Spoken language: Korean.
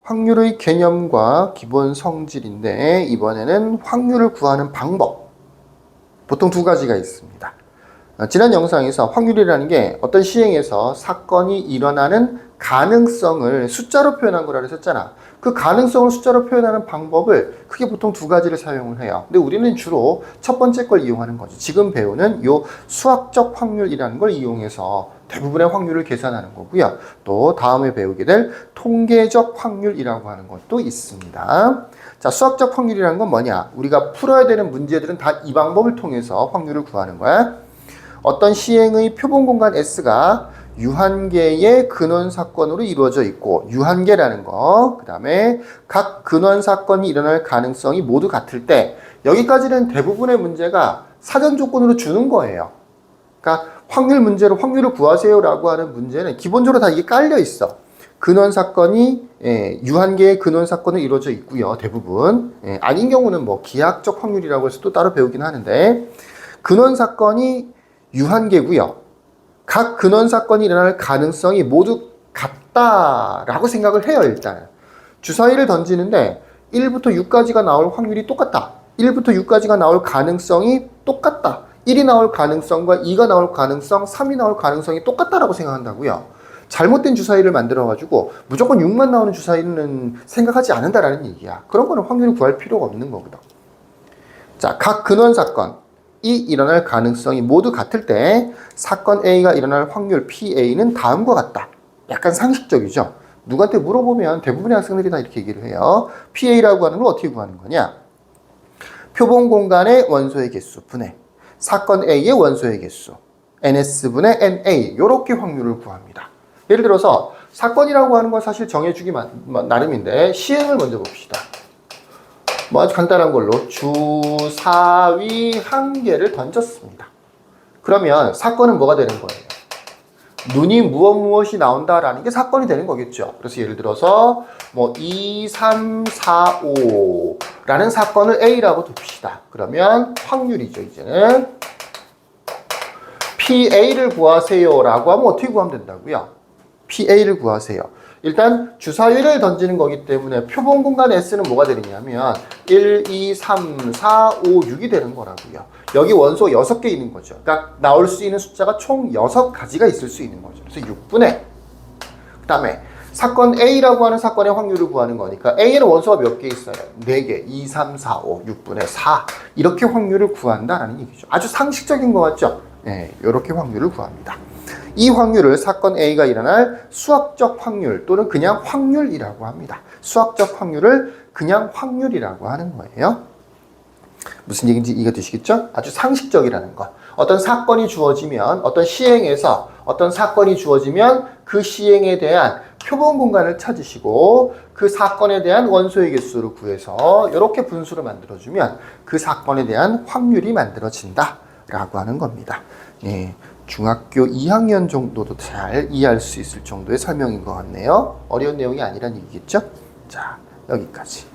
확률의 개념과 기본 성질인데 이번에는 확률을 구하는 방법. 보통 두 가지가 있습니다. 지난 영상에서 확률이라는 게 어떤 시행에서 사건이 일어나는 가능성을 숫자로 표현한 거라 그랬었잖아. 그 가능성을 숫자로 표현하는 방법을 크게 보통 두 가지를 사용을 해요. 근데 우리는 주로 첫 번째 걸 이용하는 거지. 지금 배우는 요 수학적 확률이라는 걸 이용해서 대부분의 확률을 계산하는 거고요. 또 다음에 배우게 될 통계적 확률이라고 하는 것도 있습니다. 자, 수학적 확률이라는 건 뭐냐? 우리가 풀어야 되는 문제들은 다 이 방법을 통해서 확률을 구하는 거야. 어떤 시행의 표본 공간 S가 유한계의 근원 사건으로 이루어져 있고, 유한계라는 거, 그 다음에 각 근원 사건이 일어날 가능성이 모두 같을 때, 여기까지는 대부분의 문제가 사전 조건으로 주는 거예요. 그러니까 확률 문제로 확률을 구하세요라고 하는 문제는 기본적으로 다 이게 깔려 있어. 근원 사건이 유한계의 근원 사건으로 이루어져 있고요. 대부분. 아닌 경우는 뭐 기하학적 확률이라고 해서 또 따로 배우긴 하는데, 근원 사건이 유한계고요. 각 근원 사건이 일어날 가능성이 모두 같다라고 생각을 해요. 일단 주사위를 던지는데 1부터 6까지가 나올 확률이 똑같다. 1부터 6까지가 나올 가능성이 똑같다. 1이 나올 가능성과 2가 나올 가능성, 3이 나올 가능성이 똑같다라고 생각한다고요. 잘못된 주사위를 만들어가지고 무조건 6만 나오는 주사위는 생각하지 않는다라는 얘기야. 그런 거는 확률을 구할 필요가 없는 거거든. 자, 각 근원 사건 이 일어날 가능성이 모두 같을 때 사건 A가 일어날 확률 PA는 다음과 같다. 약간 상식적이죠. 누구한테 물어보면 대부분의 학생들이 다 이렇게 얘기를 해요. PA라고 하는 걸 어떻게 구하는 거냐? 표본 공간의 원소의 개수 분의 사건 A의 원소의 개수 NS분의 NA 이렇게 확률을 구합니다. 예를 들어서 사건이라고 하는 건 사실 정해주기 나름인데 시행을 먼저 봅시다. 뭐 아주 간단한 걸로 주사위 한 개를 던졌습니다. 그러면 사건은 뭐가 되는 거예요? 눈이 무엇이 나온다라는 게 사건이 되는 거겠죠. 그래서 예를 들어서 뭐 2, 3, 4, 5라는 사건을 A라고 둡시다. 그러면 확률이죠. 이제는 PA를 구하세요 라고 하면 어떻게 구하면 된다고요? PA를 구하세요. 일단 주사위를 던지는 거기 때문에 표본 공간 S는 뭐가 되느냐면 1, 2, 3, 4, 5, 6이 되는 거라고요. 여기 원소 6개 있는 거죠. 그러니까 나올 수 있는 숫자가 총 6가지가 있을 수 있는 거죠. 그래서 6분의 그 다음에 사건 A라고 하는 사건의 확률을 구하는 거니까 A에는 원소가 몇 개 있어요? 4개. 2, 3, 4, 5, 6분의 4 이렇게 확률을 구한다라는 얘기죠. 아주 상식적인 것 같죠? 네, 이렇게 확률을 구합니다. 이 확률을 사건 A가 일어날 수학적 확률 또는 그냥 확률이라고 합니다. 수학적 확률을 그냥 확률이라고 하는 거예요. 무슨 얘기인지 이해가 되시겠죠? 아주 상식적이라는 거. 어떤 사건이 주어지면, 어떤 시행에서 어떤 사건이 주어지면 그 시행에 대한 표본 공간을 찾으시고 그 사건에 대한 원소의 개수를 구해서 이렇게 분수를 만들어주면 그 사건에 대한 확률이 만들어진다라고 하는 겁니다. 예. 중학교 2학년 정도도 잘 이해할 수 있을 정도의 설명인 것 같네요. 어려운 내용이 아니란 얘기겠죠? 자, 여기까지.